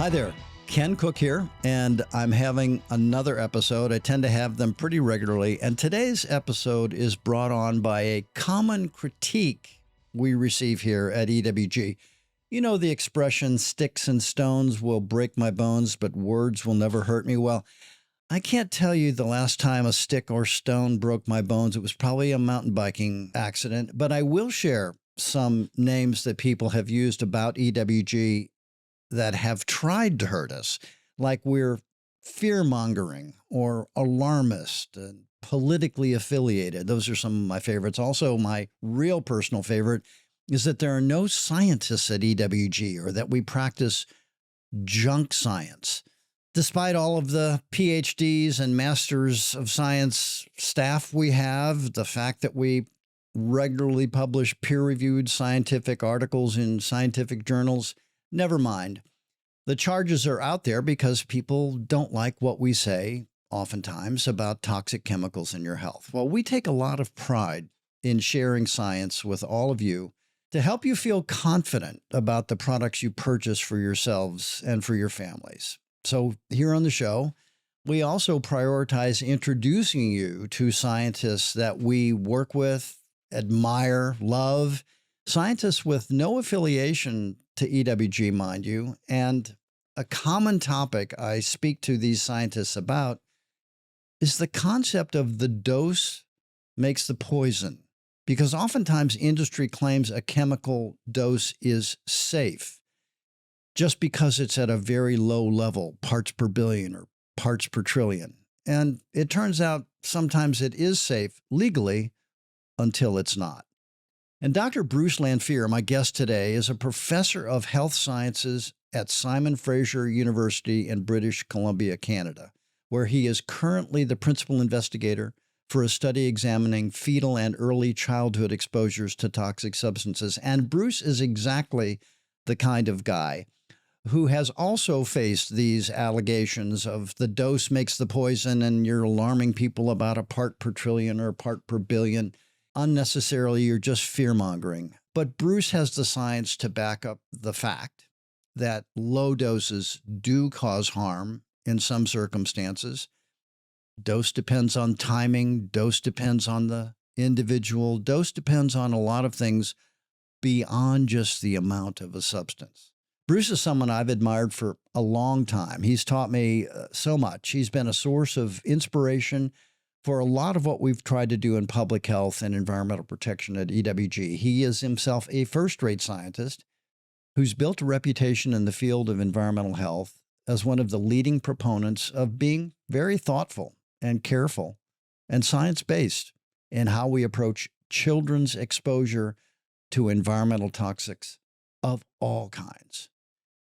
Hi there, Ken Cook here, and I'm having another episode. I tend to have them pretty regularly, and today's episode is brought on by a common critique we receive here at EWG. You know the expression, sticks and stones will break my bones, but words will never hurt me. Well, I can't tell you the last time a stick or stone broke my bones. It was probably a mountain biking accident, but I will share some names that people have used about EWG that have tried to hurt us, like we're fear-mongering or alarmist and politically affiliated. Those are some of my favorites. Also, my real personal favorite is that there are no scientists at EWG, or that we practice junk science. Despite all of the PhDs and Masters of Science staff we have, the fact that we regularly publish peer-reviewed scientific articles in scientific journals, never mind. The charges are out there because people don't like what we say, oftentimes, about toxic chemicals in your health. Well, we take a lot of pride in sharing science with all of you to help you feel confident about the products you purchase for yourselves and for your families. So here on the show, we also prioritize introducing you to scientists that we work with, admire, love, scientists with no affiliation to EWG, mind you, and a common topic I speak to these scientists about is the concept of the dose makes the poison, because oftentimes industry claims a chemical dose is safe just because it's at a very low level, parts per billion or parts per trillion. And it turns out sometimes it is safe legally until it's not. And Dr. Bruce Lanphear, my guest today, is a professor of health sciences at Simon Fraser University in British Columbia, Canada, where he is currently the principal investigator for a study examining fetal and early childhood exposures to toxic substances. And Bruce is exactly the kind of guy who has also faced these allegations of the dose makes the poison and you're alarming people about a part per trillion or a part per billion. Unnecessarily, you're just fear-mongering. But Bruce has the science to back up the fact that low doses do cause harm in some circumstances. Dose depends on timing. Dose depends on the individual. Dose depends on a lot of things beyond just the amount of a substance. Bruce is someone I've admired for a long time. He's taught me so much. He's been a source of inspiration for a lot of what we've tried to do in public health and environmental protection at EWG. He is himself a first-rate scientist who's built a reputation in the field of environmental health as one of the leading proponents of being very thoughtful and careful and science-based in how we approach children's exposure to environmental toxics of all kinds.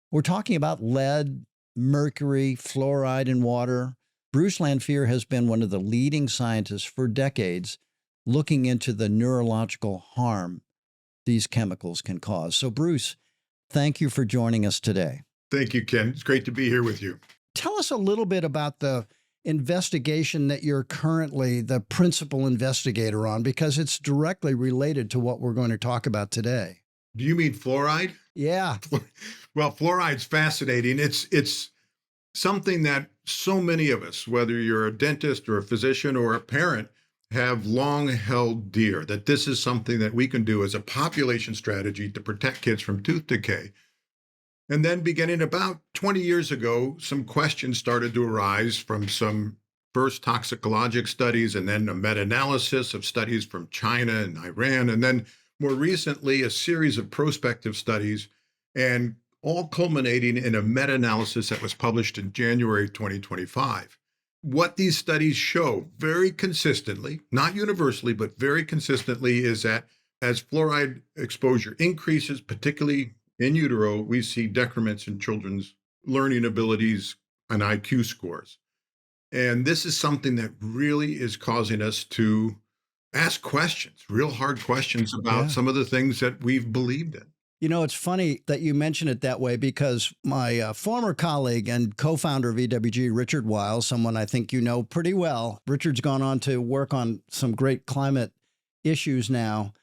We're talking about lead, mercury, fluoride in water. Bruce Lanphear has been one of the leading scientists for decades looking into the neurological harm these chemicals can cause. So, Bruce, thank you for joining us today. Thank you, Ken. It's great to be here with you. Tell us a little bit about the investigation that you're currently the principal investigator on, because it's directly related to what we're going to talk about today. Do you mean fluoride? Yeah. Well, fluoride's fascinating. It's something that so many of us, whether you're a dentist or a physician or a parent, have long held dear, that this is something that we can do as a population strategy to protect kids from tooth decay. And then beginning about 20 years ago, some questions started to arise from some first toxicologic studies and then a meta-analysis of studies from China and Iran, and then more recently, a series of prospective studies, and all culminating in a meta-analysis that was published in January 2025. What these studies show very consistently, not universally, but very consistently, is that as fluoride exposure increases, particularly in utero, we see decrements in children's learning abilities and IQ scores. And this is something that really is causing us to ask questions, real hard questions about some of the things that we've believed in. You know, it's funny that you mention it that way, because my former colleague and co-founder of EWG, Richard Weil, someone I think you know pretty well. Richard's gone on to work on some great climate issues now.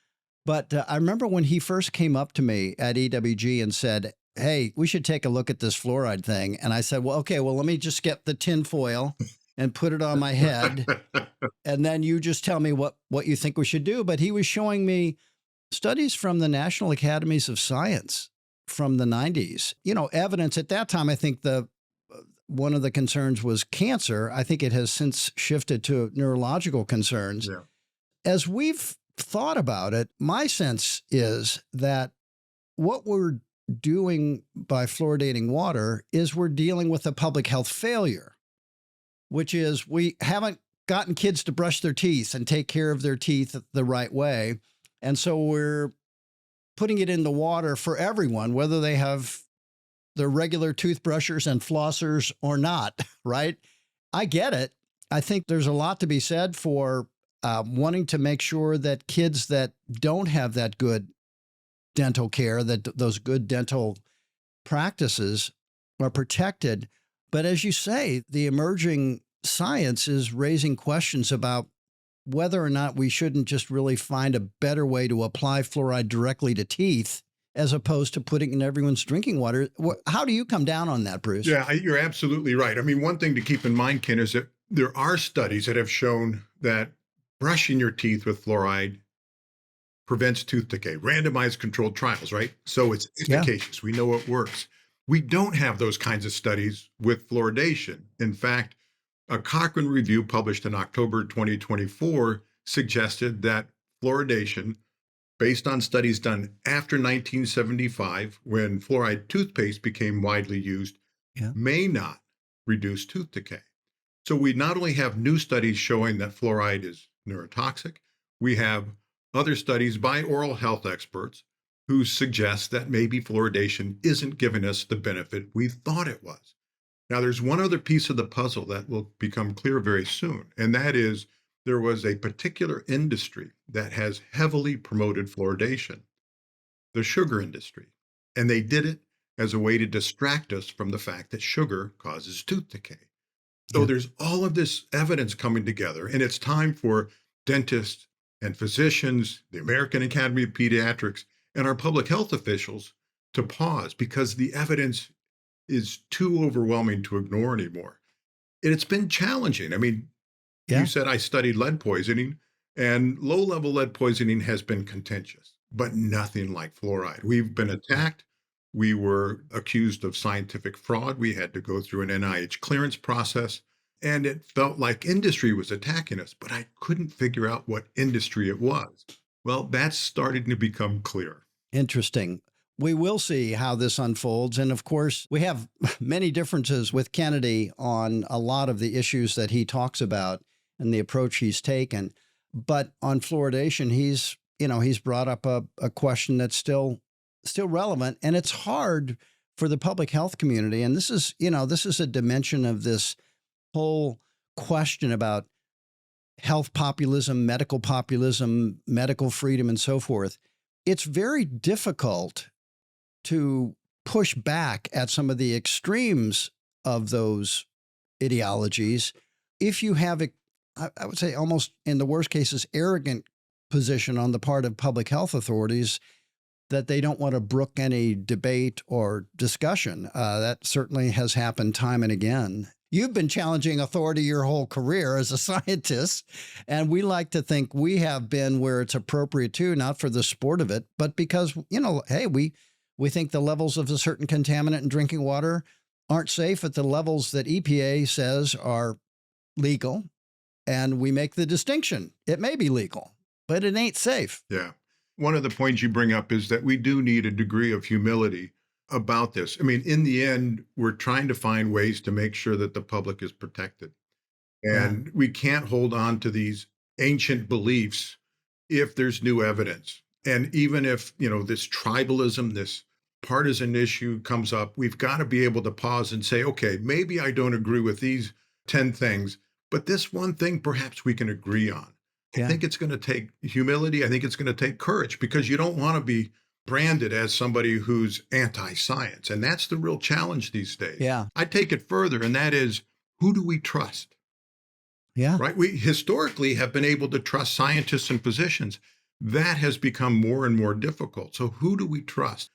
But I remember when he first came up to me at EWG and said, hey, we should take a look at this fluoride thing. And I said, well, okay, well, let me just get the tin foil and put it on my head. And then you just tell me what you think we should do. But he was showing me studies from the National Academies of Science from the 90s. Evidence at that time, I think one of the concerns was cancer. I think it has since shifted to neurological concerns. Yeah. As we've thought about it, my sense is that what we're doing by fluoridating water is we're dealing with a public health failure, which is we haven't gotten kids to brush their teeth and take care of their teeth the right way. And so we're putting it in the water for everyone, whether they have their regular toothbrushers and flossers or not, right? I get it. I think there's a lot to be said for wanting to make sure that kids that don't have that good dental care, that those good dental practices are protected. But as you say, the emerging science is raising questions about whether or not we shouldn't just really find a better way to apply fluoride directly to teeth as opposed to putting it in everyone's drinking water. How do you come down on that, Bruce? Yeah, you're absolutely right. I mean, one thing to keep in mind, Ken, is that there are studies that have shown that brushing your teeth with fluoride prevents tooth decay, randomized controlled trials, right? So it's efficacious. We know it works. We don't have those kinds of studies with fluoridation. In fact, a Cochrane review published in October 2024 suggested that fluoridation, based on studies done after 1975, when fluoride toothpaste became widely used, may not reduce tooth decay. So we not only have new studies showing that fluoride is neurotoxic, we have other studies by oral health experts who suggest that maybe fluoridation isn't giving us the benefit we thought it was. Now, there's one other piece of the puzzle that will become clear very soon, and that is there was a particular industry that has heavily promoted fluoridation, the sugar industry, and they did it as a way to distract us from the fact that sugar causes tooth decay. So there's all of this evidence coming together, and it's time for dentists and physicians, the American Academy of Pediatrics, and our public health officials to pause because the evidence is too overwhelming to ignore anymore. And it's been challenging. I mean, you said I studied lead poisoning, and low-level lead poisoning has been contentious, but nothing like fluoride. We've been attacked. We were accused of scientific fraud. We had to go through an NIH clearance process, and it felt like industry was attacking us, but I couldn't figure out what industry it was. Well, that's starting to become clear. Interesting. We will see how this unfolds. And of course, we have many differences with Kennedy on a lot of the issues that he talks about and the approach he's taken. But on fluoridation, he's brought up a question that's still relevant. And it's hard for the public health community. And this is a dimension of this whole question about health populism, medical freedom, and so forth. It's very difficult to push back at some of the extremes of those ideologies if you have, I would say, almost in the worst cases, arrogant position on the part of public health authorities that they don't want to brook any debate or discussion. That certainly has happened time and again. You've been challenging authority your whole career as a scientist, and we like to think we have been where it's appropriate too, not for the sport of it, but because, hey, we think the levels of a certain contaminant in drinking water aren't safe at the levels that EPA says are legal, and we make the distinction. It may be legal, but it ain't safe. Yeah. One of the points you bring up is that we do need a degree of humility about this. I mean, in the end, we're trying to find ways to make sure that the public is protected. And we can't hold on to these ancient beliefs if there's new evidence. And even if, this tribalism, this partisan issue comes up, we've got to be able to pause and say, okay, maybe I don't agree with these 10 things, but this one thing perhaps we can agree on. I think it's going to take humility. I think it's going to take courage because you don't want to be branded as somebody who's anti-science. And that's the real challenge these days. Yeah. I take it further, and that is, who do we trust? Yeah. Right? We historically have been able to trust scientists and physicians. That has become more and more difficult. So who do we trust?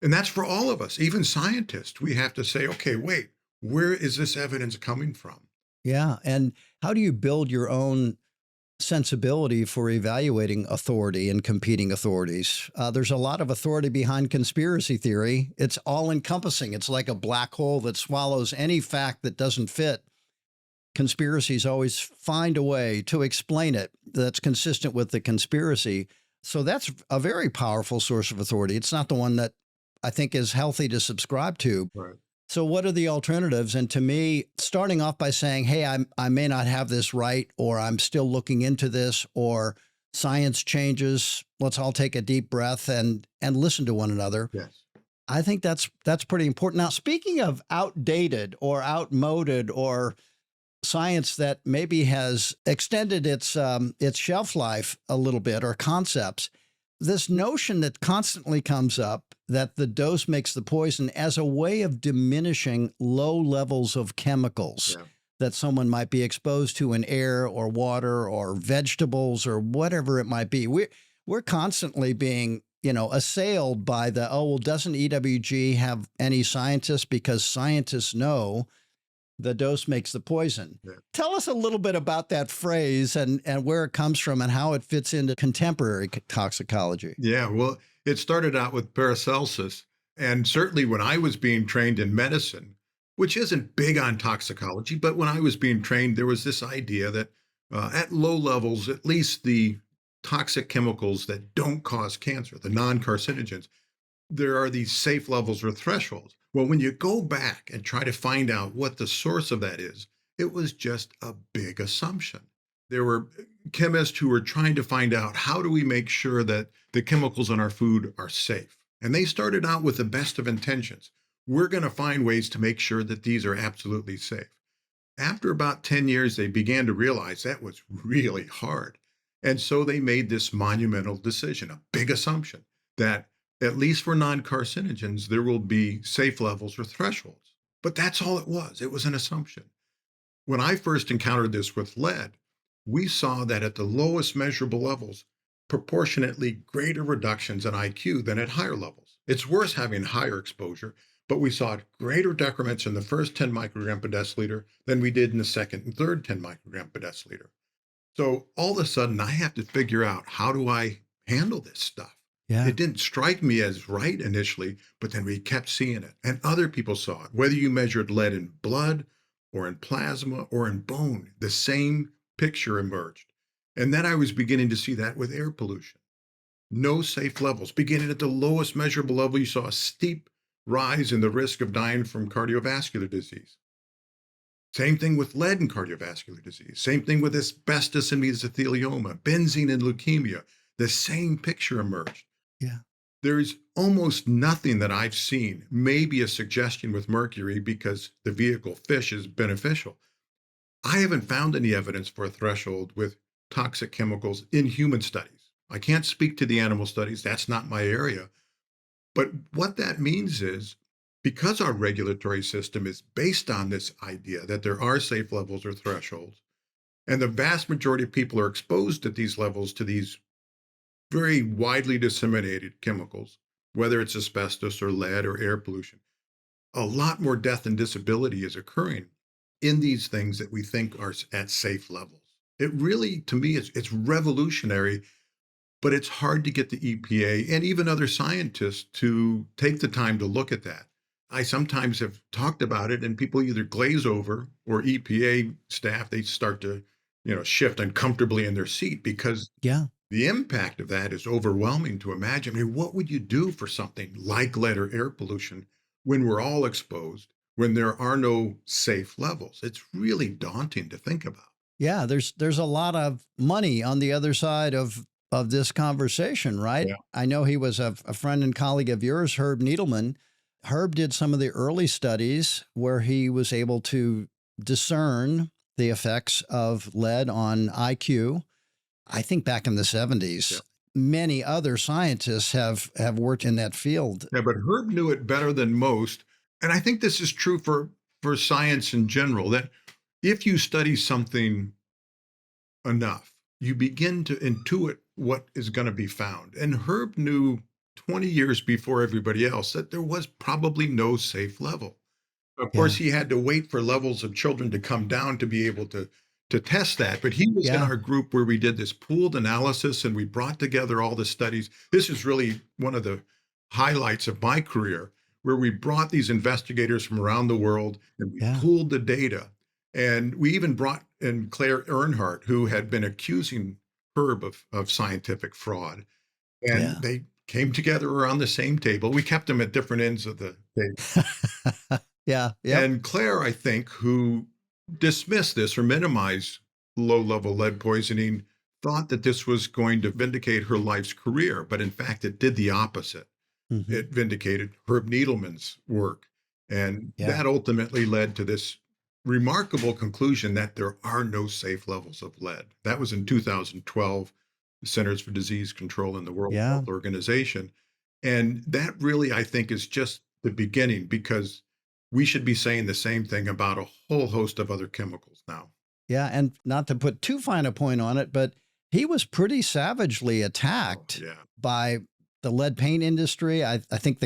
And that's for all of us, even scientists. We have to say, okay, wait, where is this evidence coming from? Yeah. And how do you build your own sensibility for evaluating authority and competing authorities? There's a lot of authority behind conspiracy theory. It's all encompassing. It's like a black hole that swallows any fact that doesn't fit. Conspiracies always find a way to explain it that's consistent with the conspiracy. So that's a very powerful source of authority. It's not the one that I think is healthy to subscribe to. Right. So, what are the alternatives? And to me, starting off by saying, hey, I may not have this right, or I'm still looking into this, or science changes, let's all take a deep breath and listen to one another. Yes. I think that's pretty important. Now, speaking of outdated or outmoded or science that maybe has extended its shelf life a little bit, or concepts, this notion that constantly comes up that the dose makes the poison as a way of diminishing low levels of chemicals Yeah. that someone might be exposed to in air or water or vegetables or whatever it might be. We're constantly being, assailed by the, oh, well, doesn't EWG have any scientists? Because scientists know the dose makes the poison. Yeah. Tell us a little bit about that phrase and where it comes from and how it fits into contemporary toxicology. Yeah. Well, it started out with Paracelsus. And certainly when I was being trained in medicine, which isn't big on toxicology, but when I was being trained, there was this idea that at low levels, at least the toxic chemicals that don't cause cancer, the non carcinogens, there are these safe levels or thresholds. Well, when you go back and try to find out what the source of that is, it was just a big assumption. There were chemists who were trying to find out, how do we make sure that the chemicals in our food are safe? And they started out with the best of intentions. We're going to find ways to make sure that these are absolutely safe. After about 10 years, they began to realize that was really hard. And so they made this monumental decision, a big assumption that at least for non carcinogens, there will be safe levels or thresholds. But that's all it was. It was an assumption. When I first encountered this with lead, we saw that at the lowest measurable levels, proportionately greater reductions in IQ than at higher levels. It's worse having higher exposure, but we saw greater decrements in the first 10 microgram per deciliter than we did in the second and third 10 microgram per deciliter. So all of a sudden, I have to figure out, how do I handle this stuff? Yeah. It didn't strike me as right initially, but then we kept seeing it. And other people saw it. Whether you measured lead in blood or in plasma or in bone, the same picture emerged. And then I was beginning to see that with air pollution. No safe levels. Beginning at the lowest measurable level, you saw a steep rise in the risk of dying from cardiovascular disease. Same thing with lead and cardiovascular disease. Same thing with asbestos and mesothelioma, benzene and leukemia. The same picture emerged. Yeah. There's almost nothing that I've seen, maybe a suggestion with mercury because the vehicle fish is beneficial. I haven't found any evidence for a threshold with toxic chemicals in human studies. I can't speak to the animal studies, that's not my area. But what that means is, because our regulatory system is based on this idea that there are safe levels or thresholds, and the vast majority of people are exposed at these levels to these very widely disseminated chemicals, whether it's asbestos or lead or air pollution, a lot more death and disability is occurring in these things that we think are at safe levels. It really, to me, it's revolutionary, but it's hard to get the EPA and even other scientists to take the time to look at that. I sometimes have talked about it, and people either glaze over, or EPA staff, they start to, shift uncomfortably in their seat because Yeah. the impact of that is overwhelming to imagine. I mean, what would you do for something like lead or air pollution when we're all exposed, when there are no safe levels? It's really daunting to think about. Yeah, there's a lot of money on the other side of this conversation, right? Yeah. I know he was a friend and colleague of yours, Herb Needleman. Herb did some of the early studies where he was able to discern the effects of lead on IQ. I think back in the 70s. Yeah. Many other scientists have worked in that field. Yeah, but Herb knew it better than most. And I think this is true for science in general, that if you study something enough, you begin to intuit what is going to be found. And Herb knew 20 years before everybody else that there was probably no safe level. Of course, Yeah. he had to wait for levels of children to come down to be able to test that. But he was in Yeah. our group where we did this pooled analysis and we brought together all the studies. This is really one of the highlights of my career, where we brought these investigators from around the world and we Yeah. pooled the data. And we even brought in Claire Earnhardt, who had been accusing Herb of scientific fraud. And Yeah. they came together around the same table. We kept them at different ends of the table. Yeah. Yep. And Claire, I think, who dismissed this or minimized low level lead poisoning, thought that this was going to vindicate her life's career. But in fact, it did the opposite. Hmm. It vindicated Herb Needleman's work. And Yeah. that ultimately led to this remarkable conclusion that there are no safe levels of lead. That was in 2012, the Centers for Disease Control and the World Yeah. Health Organization. And that really, I think, is just the beginning because we should be saying the same thing about a whole host of other chemicals now. Yeah. And not to put too fine a point on it, but he was pretty savagely Oh, attacked yeah. by the lead paint industry. I think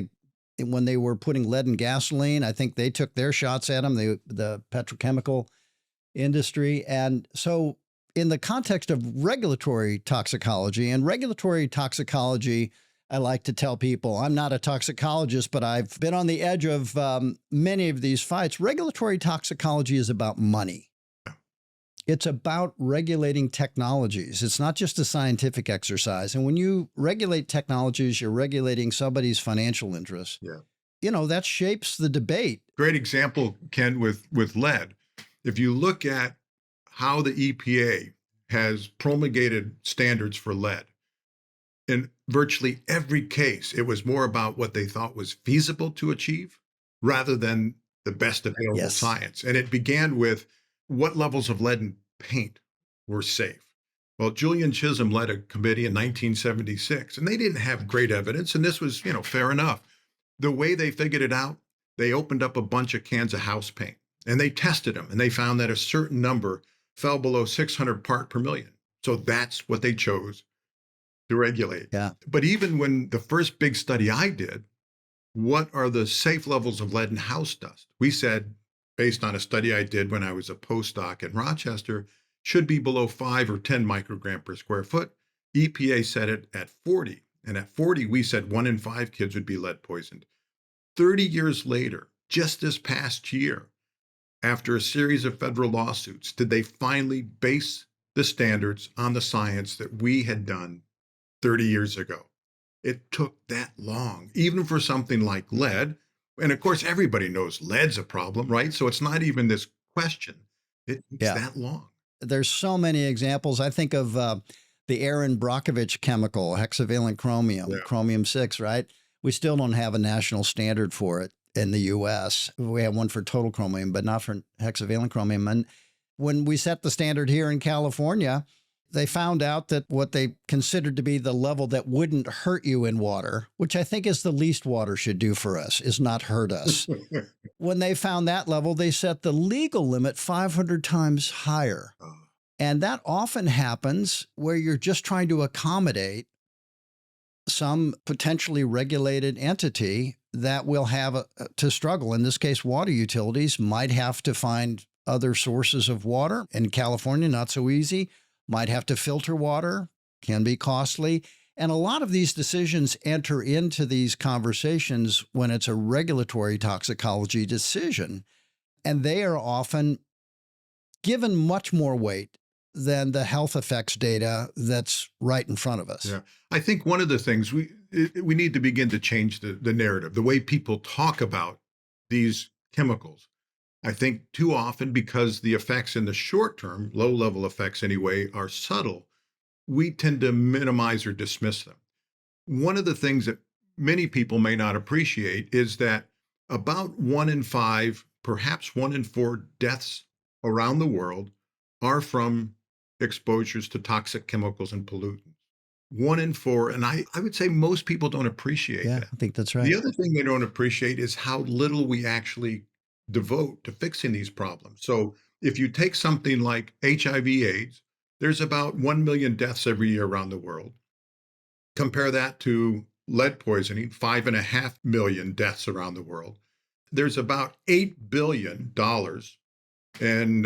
when they were putting lead in gasoline, I think they took their shots at him, the petrochemical industry. And so, in the context of regulatory toxicology, I like to tell people I'm not a toxicologist, but I've been on the edge of many of these fights. Regulatory toxicology is about money. It's about regulating technologies. It's not just a scientific exercise. And when you regulate technologies, you're regulating somebody's financial interests. Yeah. That shapes the debate. Great example, Ken, with lead. If you look at how the EPA has promulgated standards for lead, in virtually every case, it was more about what they thought was feasible to achieve rather than the best available Yes. science. And it began with what levels of lead in paint were safe. Well, Julian Chisholm led a committee in 1976, and they didn't have great evidence, and this was, fair enough. The way they figured it out, they opened up a bunch of cans of house paint, and they tested them, and they found that a certain number fell below 600 part per million. So that's what they chose to regulate. Yeah. But even when the first big study I did, what are the safe levels of lead in house dust? We said, based on a study I did when I was a postdoc in Rochester, should be below 5 or 10 microgram per square foot. EPA set it at 40. And at 40, we said 1 in 5 kids would be lead poisoned. 30 years later, just this past year, after a series of federal lawsuits, did they finally base the standards on the science that we had done 30 years ago. It took that long, even for something like lead. And of course, everybody knows lead's a problem, right? So it's not even this question. It takes Yeah. that long. There's so many examples. I think of the Aaron Brockovich chemical, hexavalent chromium, Yeah. chromium 6, right? We still don't have a national standard for it in the US. We have one for total chromium, but not for hexavalent chromium. And when we set the standard here in California, they found out that what they considered to be the level that wouldn't hurt you in water, which I think is the least water should do for us, is not hurt us. When they found that level, they set the legal limit 500 times higher. And that often happens where you're just trying to accommodate some potentially regulated entity that will have to struggle. In this case, water utilities might have to find other sources of water. In California, not so easy. Might have to filter water, can be costly. And a lot of these decisions enter into these conversations when it's a regulatory toxicology decision. And they are often given much more weight than the health effects data that's right in front of us. Yeah. I think one of the things we need to begin to change the narrative, the way people talk about these chemicals. I think too often, because the effects in the short term, low level effects anyway, are subtle, we tend to minimize or dismiss them. One of the things that many people may not appreciate is that about 1 in 5, perhaps 1 in 4 deaths around the world are from exposures to toxic chemicals and pollutants. 1 in 4. And I would say most people don't appreciate Yeah, that. I think that's right. The other thing they don't appreciate is how little we actually devote to fixing these problems. So if you take something like HIV/AIDS, there's about 1 million deaths every year around the world. Compare that to lead poisoning, 5.5 million deaths around the world. There's about $8 billion in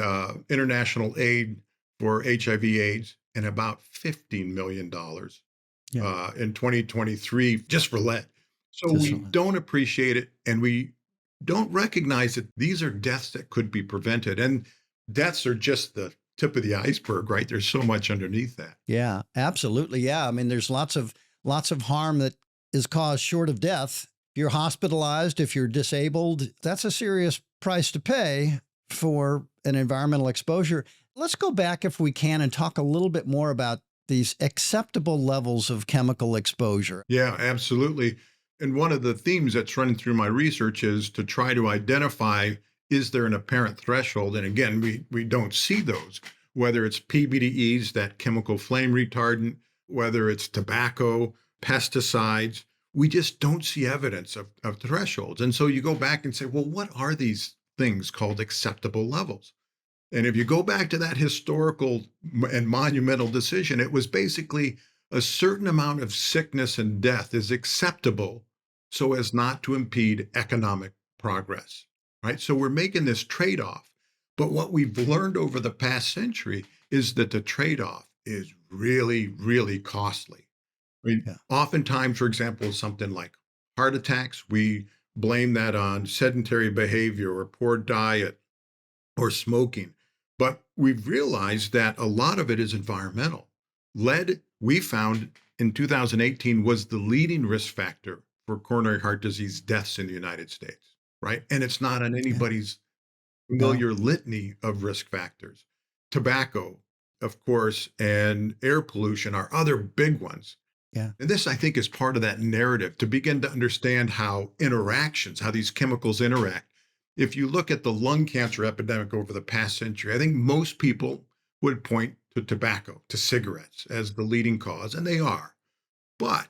international aid for HIV/AIDS, and about $15 million Yeah. in 2023 just for lead. So Just we so that. don't appreciate it, and we don't recognize that these are deaths that could be prevented. And deaths are just the tip of the iceberg, right? There's so much underneath that. Yeah, absolutely. Yeah. I mean, there's lots of harm that is caused short of death. If you're hospitalized, if you're disabled, that's a serious price to pay for an environmental exposure. Let's go back if we can and talk a little bit more about these acceptable levels of chemical exposure. Yeah, absolutely. And one of the themes that's running through my research is to try to identify, is there an apparent threshold? And again, we don't see those, whether it's PBDEs, that chemical flame retardant, whether it's tobacco, pesticides. We just don't see evidence of thresholds. And so you go back and say, well, what are these things called acceptable levels? And if you go back to that historical and monumental decision, it was basically a certain amount of sickness and death is acceptable so as not to impede economic progress, right? So we're making this trade off. But what we've learned over the past century is that the trade off is really, really costly. I mean, Yeah. oftentimes, for example, something like heart attacks, we blame that on sedentary behavior or poor diet or smoking. But we've realized that a lot of it is environmental. Lead, we found in 2018, was the leading risk factor for coronary heart disease deaths in the United States, right? And it's not on Yeah. anybody's No. familiar litany of risk factors. Tobacco, of course, and air pollution are other big ones. Yeah. And this, I think, is part of that narrative to begin to understand how interactions, how these chemicals interact. If you look at the lung cancer epidemic over the past century, I think most people would point to tobacco, to cigarettes as the leading cause, and they are. But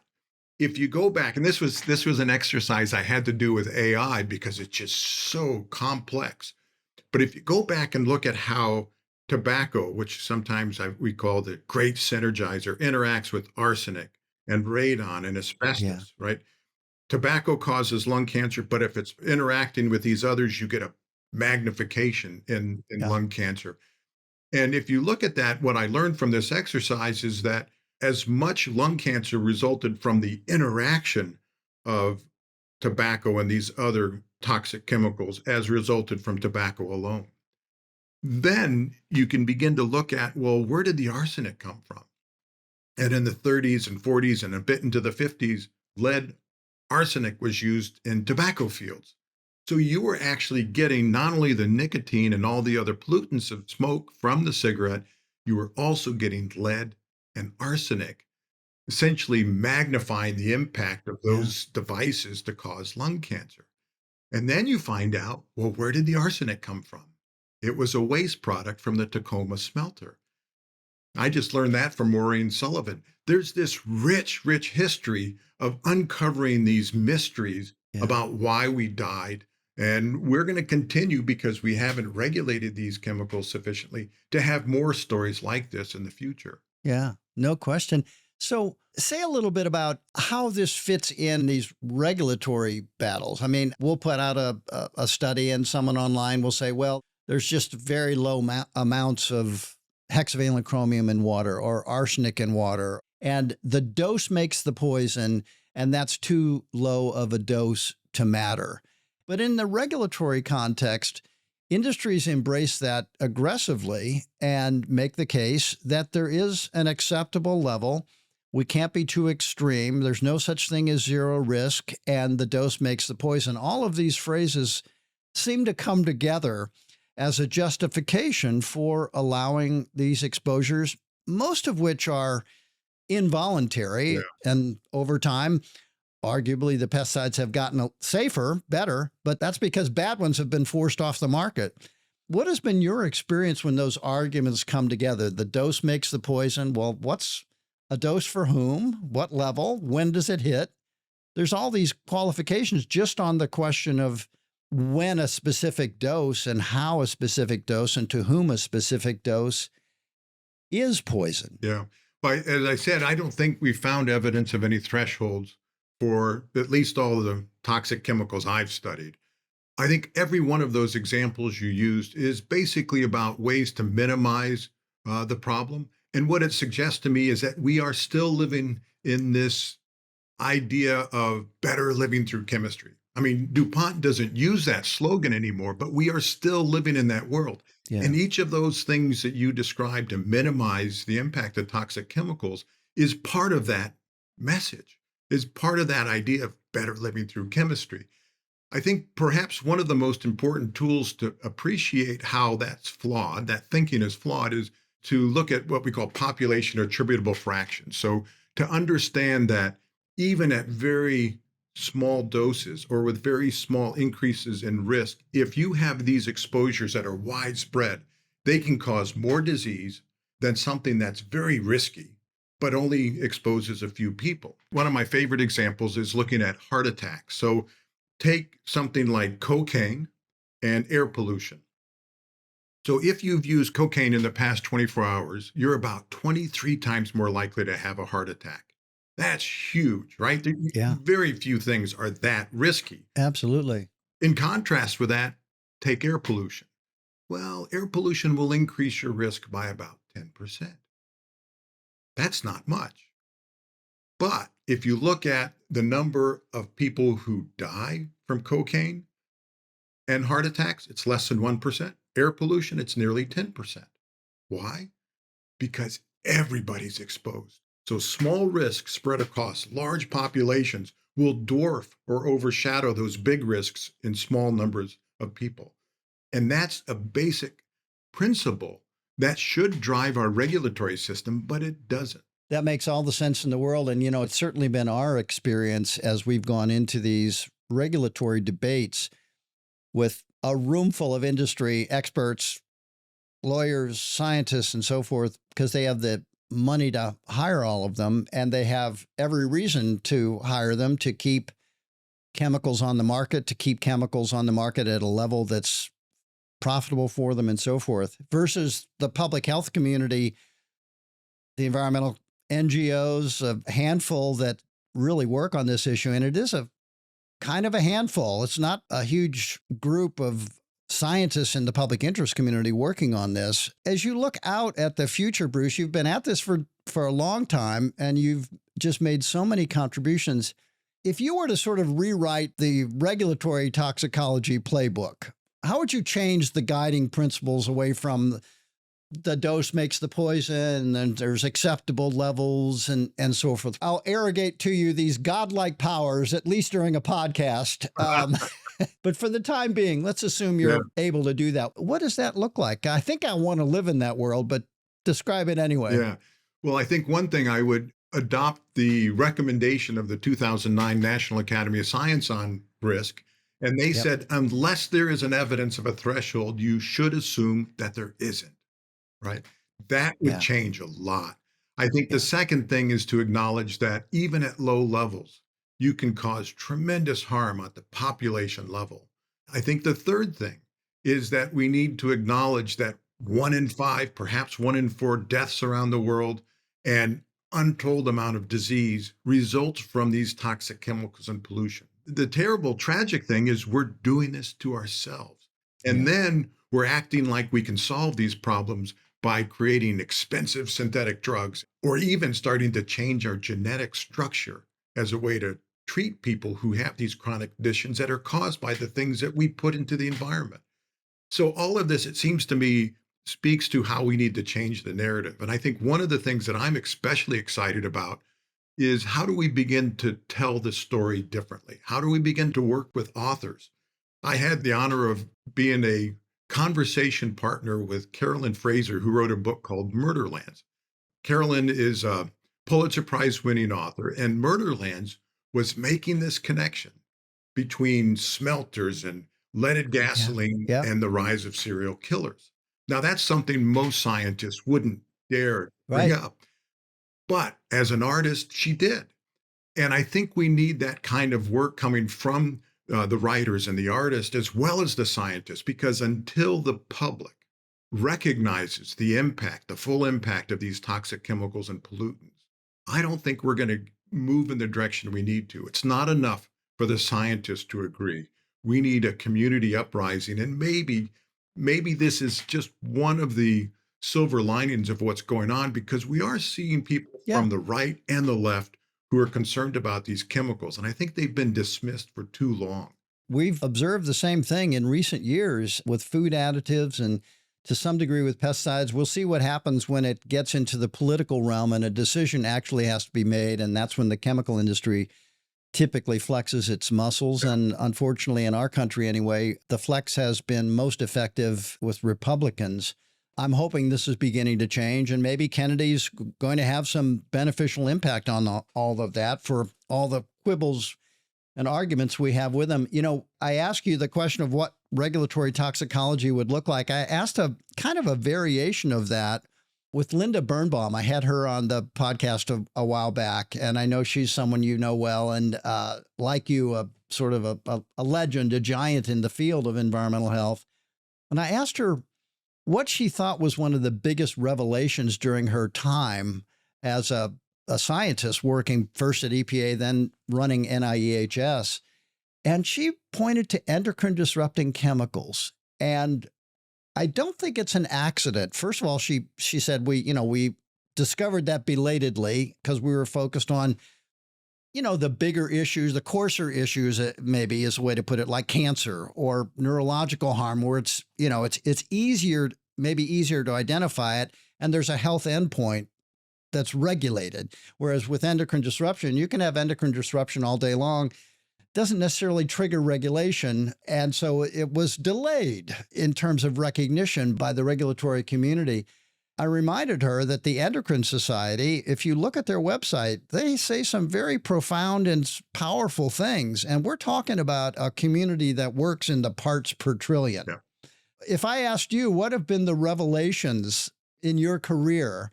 if you go back, and this was an exercise I had to do with AI because it's just so complex. But if you go back and look at how tobacco, which sometimes we call the great synergizer, interacts with arsenic and radon and Yeah. asbestos, right? Tobacco causes lung cancer, but if it's interacting with these others, you get a magnification in Yeah. lung cancer. And if you look at that, what I learned from this exercise is that as much lung cancer resulted from the interaction of tobacco and these other toxic chemicals as resulted from tobacco alone. Then you can begin to look at, well, where did the arsenic come from? And in the 30s and 40s and a bit into the 50s, lead arsenic was used in tobacco fields. So you were actually getting not only the nicotine and all the other pollutants of smoke from the cigarette, you were also getting lead and arsenic, essentially magnifying the impact of Yeah. those devices to cause lung cancer. And then you find out, well, where did the arsenic come from? It was a waste product from the Tacoma smelter. I just learned that from Maureen Sullivan. There's this rich, rich history of uncovering these mysteries Yeah. about why we died. And we're going to continue because we haven't regulated these chemicals sufficiently to have more stories like this in the future. Yeah, no question. So, say a little bit about how this fits in these regulatory battles. I mean, we'll put out a study, and someone online will say, well, there's just very low amounts of hexavalent chromium in water or arsenic in water, and the dose makes the poison, and that's too low of a dose to matter. But in the regulatory context, industries embrace that aggressively and make the case that there is an acceptable level. We can't be too extreme. There's no such thing as zero risk, and the dose makes the poison. All of these phrases seem to come together as a justification for allowing these exposures, most of which are involuntary. And over time, arguably, the pesticides have gotten safer, better, but that's because bad ones have been forced off the market. What has been your experience when those arguments come together? The dose makes the poison. Well, what's a dose for whom? What level? When does it hit? There's all these qualifications just on the question of when a specific dose and how a specific dose and to whom a specific dose is poison. Yeah. But as I said, I don't think we found evidence of any thresholds for at least all of the toxic chemicals I've studied. I think every one of those examples you used is basically about ways to minimize the problem. And what it suggests to me is that we are still living in this idea of better living through chemistry. I mean, DuPont doesn't use that slogan anymore, but we are still living in that world. Yeah. And each of those things that you described to minimize the impact of toxic chemicals is part of that message, is part of that idea of better living through chemistry. I think perhaps one of the most important tools to appreciate how that's flawed, that thinking is flawed, is to look at what we call population attributable fraction. So to understand that even at very small doses or with very small increases in risk, if you have these exposures that are widespread, they can cause more disease than something that's very risky, but only exposes a few people. One of my favorite examples is looking at heart attacks. So take something like cocaine and air pollution. So if you've used cocaine in the past 24 hours, you're about 23 times more likely to have a heart attack. That's huge, right? Yeah, Very few things are that risky. absolutely. In contrast with that, take air pollution. Well, air pollution will increase your risk by about 10%. That's not much. But if you look at the number of people who die from cocaine and heart attacks, it's less than 1%. Air pollution, it's nearly 10%. Why? Because everybody's exposed. So small risks spread across large populations will dwarf or overshadow those big risks in small numbers of people. And that's a basic principle that should drive our regulatory system, but it doesn't. That makes all the sense in the world. And, it's certainly been our experience as we've gone into these regulatory debates with a room full of industry experts, lawyers, scientists, and so forth, because they have the money to hire all of them. And they have every reason to hire them to keep chemicals on the market, at a level that's profitable for them and so forth, versus the public health community, the environmental NGOs, a handful that really work on this issue. And it is a kind of a handful. It's not a huge group of scientists in the public interest community working on this. As you look out at the future, Bruce, you've been at this for a long time and you've just made so many contributions. If you were to sort of rewrite the regulatory toxicology playbook, how would you change the guiding principles away from the dose makes the poison and there's acceptable levels and so forth? I'll arrogate to you these godlike powers, at least during a podcast. But for the time being, let's assume you're able to do that. What does that look like? I think I want to live in that world, but describe it anyway. Yeah. Well, I think one thing I would adopt the recommendation of the 2009 National Academy of Science on risk. And they said, unless there is an evidence of a threshold, you should assume that there isn't, right? That would change a lot. I think the second thing is to acknowledge that even at low levels, you can cause tremendous harm at the population level. I think the third thing is that we need to acknowledge that 1 in 5, perhaps 1 in 4 deaths around the world and untold amount of disease results from these toxic chemicals and pollution. The terrible, tragic thing is we're doing this to ourselves. And then we're acting like we can solve these problems by creating expensive synthetic drugs or even starting to change our genetic structure as a way to treat people who have these chronic conditions that are caused by the things that we put into the environment. So all of this, it seems to me, speaks to how we need to change the narrative. And I think one of the things that I'm especially excited about is how do we begin to tell the story differently? How do we begin to work with authors? I had the honor of being a conversation partner with Carolyn Fraser, who wrote a book called Murderlands. Carolyn is a Pulitzer Prize winning author, and Murderlands was making this connection between smelters and leaded gasoline and the rise of serial killers. Now, that's something most scientists wouldn't dare bring up. But as an artist, she did. And I think we need that kind of work coming from the writers and the artists as well as the scientists, because until the public recognizes the impact, the full impact of these toxic chemicals and pollutants, I don't think we're going to move in the direction we need to. It's not enough for the scientists to agree. We need a community uprising, and maybe this is just one of the silver linings of what's going on, because we are seeing people Yeah. from the right and the left who are concerned about these chemicals, and I think they've been dismissed for too long. We've observed the same thing in recent years with food additives and to some degree with pesticides. We'll see what happens when it gets into the political realm and a decision actually has to be made. And that's when the chemical industry typically flexes its muscles. And unfortunately, in our country anyway, the flex has been most effective with Republicans. I'm hoping this is beginning to change, and maybe Kennedy's going to have some beneficial impact on all of that for all the quibbles and arguments we have with them. You know, I asked you the question of what regulatory toxicology would look like. I asked a kind of a variation of that with Linda Birnbaum. I had her on the podcast a while back, and I know she's someone you know well, and like you, a sort of a legend, a giant in the field of environmental health. And I asked her what she thought was one of the biggest revelations during her time as a scientist working first at EPA, then running NIEHS. And she pointed to endocrine disrupting chemicals. And I don't think it's an accident. First of all, she said we discovered that belatedly because we were focused on, the bigger issues, the coarser issues, maybe is a way to put it, like cancer or neurological harm, where it's easier, maybe easier to identify it. And there's a health endpoint that's regulated. Whereas with endocrine disruption, you can have endocrine disruption all day long. Doesn't necessarily trigger regulation. And so it was delayed in terms of recognition by the regulatory community. I reminded her that the Endocrine Society, if you look at their website, they say some very profound and powerful things. And we're talking about a community that works in the parts per trillion. Yeah. If I asked you, what have been the revelations in your career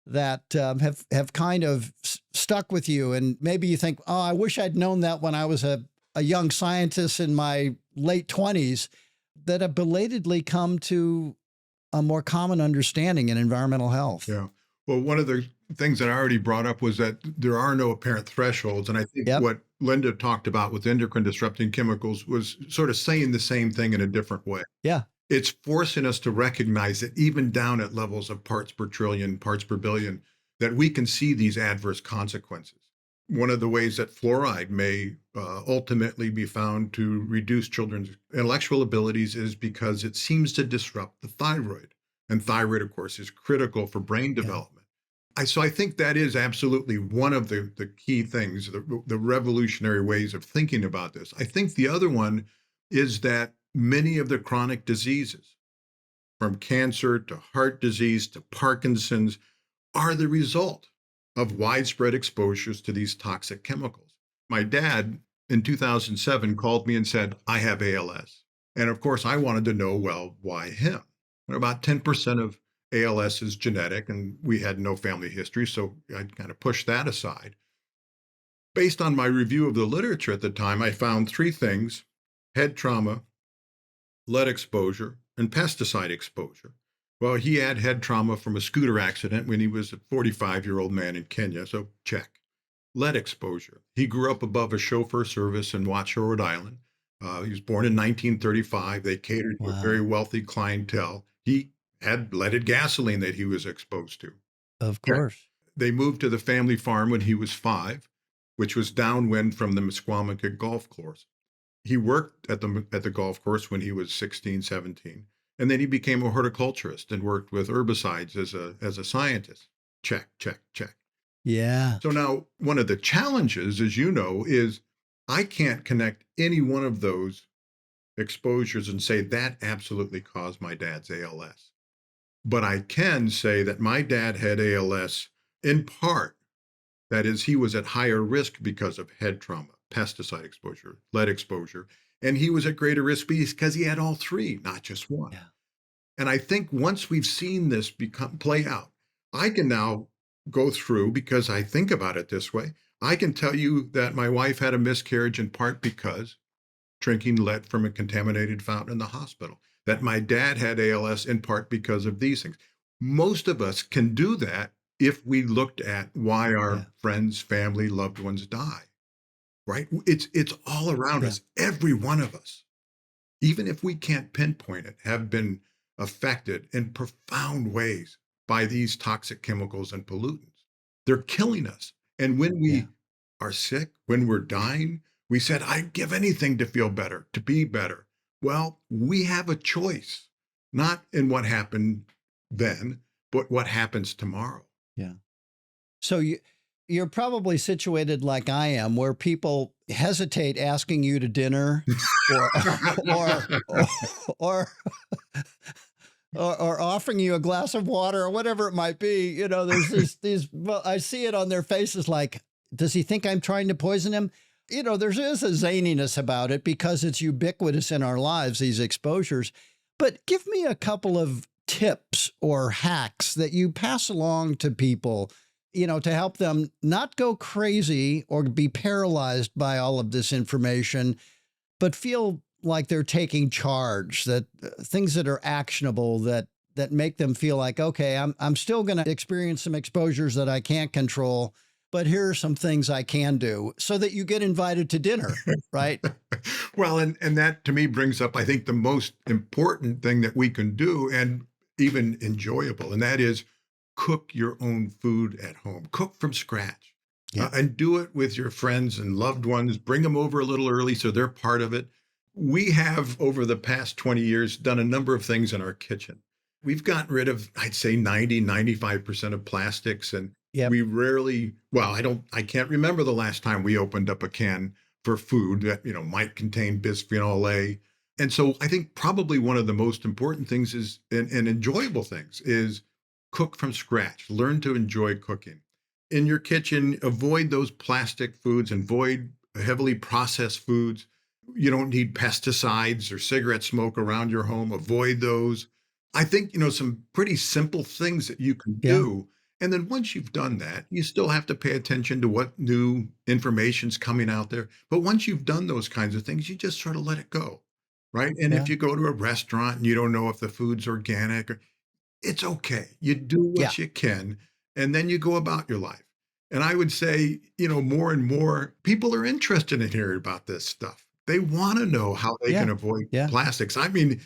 that have kind of stuck with you, and maybe you think, oh, I wish I'd known that when I was a young scientist in my late 20s, that have belatedly come to a more common understanding in environmental health? Yeah. Well, one of the things that I already brought up was that there are no apparent thresholds. And I think Yep. what Linda talked about with endocrine disrupting chemicals was sort of saying the same thing in a different way. Yeah. It's forcing us to recognize that even down at levels of parts per trillion, parts per billion, that we can see these adverse consequences. One of the ways that fluoride may ultimately be found to reduce children's intellectual abilities is because it seems to disrupt the thyroid. And thyroid, of course, is critical for brain development. So I think that is absolutely one of the key things, the revolutionary ways of thinking about this. I think the other one is that many of the chronic diseases, from cancer to heart disease to Parkinson's, are the result of widespread exposures to these toxic chemicals. My dad in 2007 called me and said, I have ALS. And of course, I wanted to know, well, why him? And about 10% of ALS is genetic, and we had no family history, so I kind of pushed that aside. Based on my review of the literature at the time, I found three things: head trauma, lead exposure, and pesticide exposure. Well, he had head trauma from a scooter accident when he was a 45-year-old man in Kenya, so check. Lead exposure. He grew up above a chauffeur service in Watchung, Rhode Island. He was born in 1935. They catered to a very Wow. wealthy clientele. He had leaded gasoline that he was exposed to. Of Check. course. They moved to the family farm when he was 5, which was downwind from the Mesquamacut golf course. He worked at the golf course when he was 16, 17, and then he became a horticulturist and worked with herbicides as a scientist. Check, check, check. Yeah. So now one of the challenges, as you know, is I can't connect any one of those exposures and say that absolutely caused my dad's ALS. But I can say that my dad had ALS in part. That is, he was at higher risk because of head trauma, pesticide exposure, lead exposure, and he was at greater risk because he had all three, not just one. Yeah. And I think once we've seen this play out, I can now go through, because I think about it this way. I can tell you that my wife had a miscarriage in part because drinking lead from a contaminated fountain in the hospital, that my dad had ALS in part because of these things. Most of us can do that if we looked at why Yeah. our friends, family, loved ones die, right? It's all around Yeah. us. Every one of us, even if we can't pinpoint it, have been affected in profound ways by these toxic chemicals and pollutants. They're killing us. And when Yeah. we are sick, when we're dying, we said, I'd give anything to feel better, to be better. Well, we have a choice, not in what happened then, but what happens tomorrow. Yeah. So you're probably situated like I am, where people hesitate asking you to dinner, or or or or, or offering you a glass of water or whatever it might be. There's these. Well, I see it on their faces. Like, does he think I'm trying to poison him? There is a zaniness about it because it's ubiquitous in our lives, these exposures. But give me a couple of tips or hacks that you pass along to people, to help them not go crazy or be paralyzed by all of this information, but feel like they're taking charge, that things that are actionable, that make them feel like, okay, I'm still going to experience some exposures that I can't control, but here are some things I can do, so that you get invited to dinner, right? Well, and that to me brings up, I think, the most important thing that we can do and even enjoyable, and that is cook your own food at home. Cook from scratch, Yeah. and do it with your friends and loved ones. Bring them over a little early so they're part of it. We have, over the past 20 years, done a number of things in our kitchen. We've gotten rid of, I'd say, 95% of plastics, and Yep. we rarely, well, I can't remember the last time we opened up a can for food that, might contain bisphenol A. And so I think probably one of the most important things is, and enjoyable things, is cook from scratch. Learn to enjoy cooking. In your kitchen, avoid those plastic foods, avoid heavily processed foods. You don't need pesticides or cigarette smoke around your home. Avoid those. I think, some pretty simple things that you can Yeah. do. And then once you've done that, you still have to pay attention to what new information's coming out there. But once you've done those kinds of things, you just sort of let it go, right? And if Yeah. you go to a restaurant and you don't know if the food's organic, it's okay. You do Yeah. what you can, and then you go about your life. And I would say, more and more people are interested in hearing about this stuff. They want to know how they Yeah. can avoid Yeah. plastics. I mean,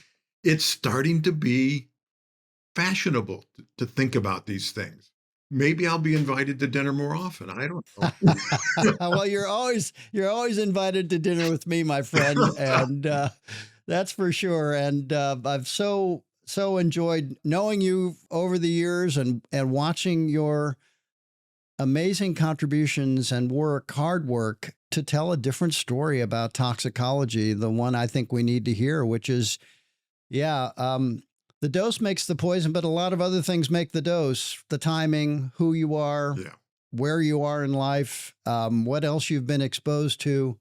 it's starting to be fashionable to think about these things. Maybe I'll be invited to dinner more often. I don't Well, you're always invited to dinner with me, my friend, know. and that's for sure. And I've so enjoyed knowing you over the years, and watching your amazing contributions and hard work to tell a different story about toxicology. The one I think we need to hear, which is, yeah, the dose makes the poison, but a lot of other things make the dose: the timing, who you are, Yeah. where you are in life, what else you've been exposed to.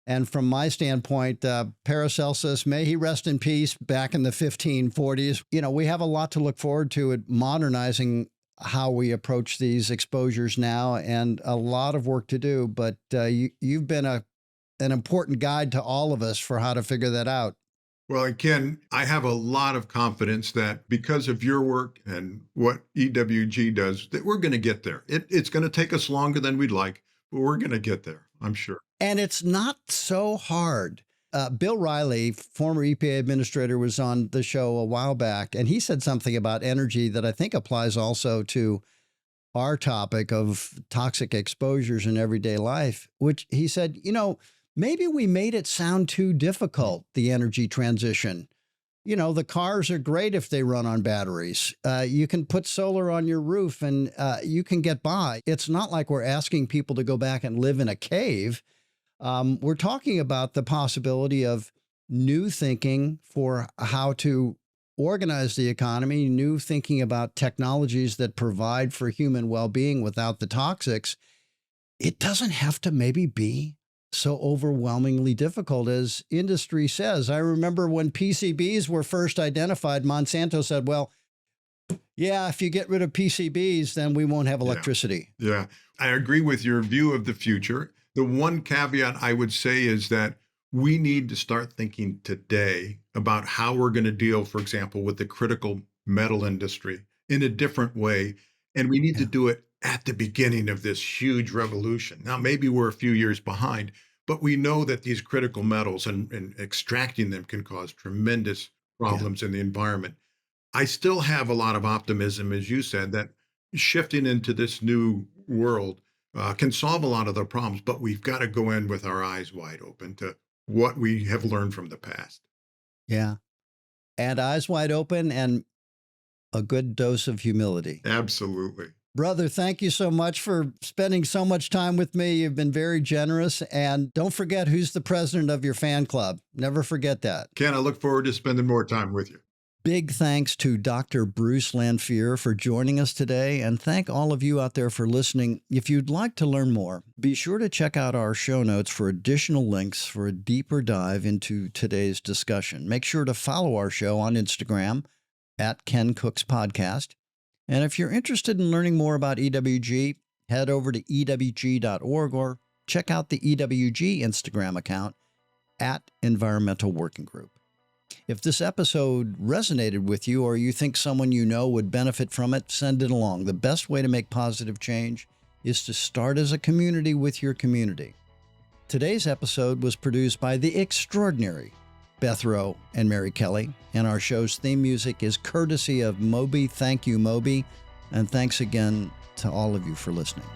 And from my standpoint, Paracelsus, may he rest in peace, back in the 1540s. We have a lot to look forward to at modernizing how we approach these exposures now, and a lot of work to do. But you've been an important guide to all of us for how to figure that out. Well, and Ken, I have a lot of confidence that because of your work and what EWG does, that we're going to get there. It's going to take us longer than we'd like, but we're going to get there, I'm sure. And it's not so hard. Bill Riley, former EPA administrator, was on the show a while back, and he said something about energy that I think applies also to our topic of toxic exposures in everyday life, which he said, maybe we made it sound too difficult, the energy transition. The cars are great if they run on batteries. You can put solar on your roof, and you can get by. It's not like we're asking people to go back and live in a cave. We're talking about the possibility of new thinking for how to organize the economy, new thinking about technologies that provide for human well-being without the toxics. It doesn't have to maybe be so overwhelmingly difficult as industry says. I remember when PCBs were first identified, Monsanto said, well, yeah, if you get rid of PCBs, then we won't have Yeah. electricity. Yeah. I agree with your view of the future. The one caveat I would say is that we need to start thinking today about how we're going to deal, for example, with the critical metal industry in a different way. And we need to Yeah. do it at the beginning of this huge revolution. Now, maybe we're a few years behind, but we know that these critical metals and extracting them can cause tremendous Yeah. problems in the environment. I still have a lot of optimism, as you said, that shifting into this new world can solve a lot of the problems, but we've got to go in with our eyes wide open to what we have learned from the past. Yeah. And eyes wide open and a good dose of humility. Absolutely. Brother, thank you so much for spending so much time with me. You've been very generous. And don't forget who's the president of your fan club. Never forget that. Ken, I look forward to spending more time with you. Big thanks to Dr. Bruce Lanphear for joining us today, and thank all of you out there for listening. If you'd like to learn more, be sure to check out our show notes for additional links for a deeper dive into today's discussion. Make sure to follow our show on Instagram at Ken Cook's Podcast. And if you're interested in learning more about EWG, head over to EWG.org or check out the EWG Instagram account at Environmental Working Group. If this episode resonated with you or you think someone you know would benefit from it, send it along. The best way to make positive change is to start as a community with your community. Today's episode was produced by the extraordinary Beth Rowe and Mary Kelly, and our show's theme music is courtesy of Moby. Thank you, Moby, and thanks again to all of you for listening.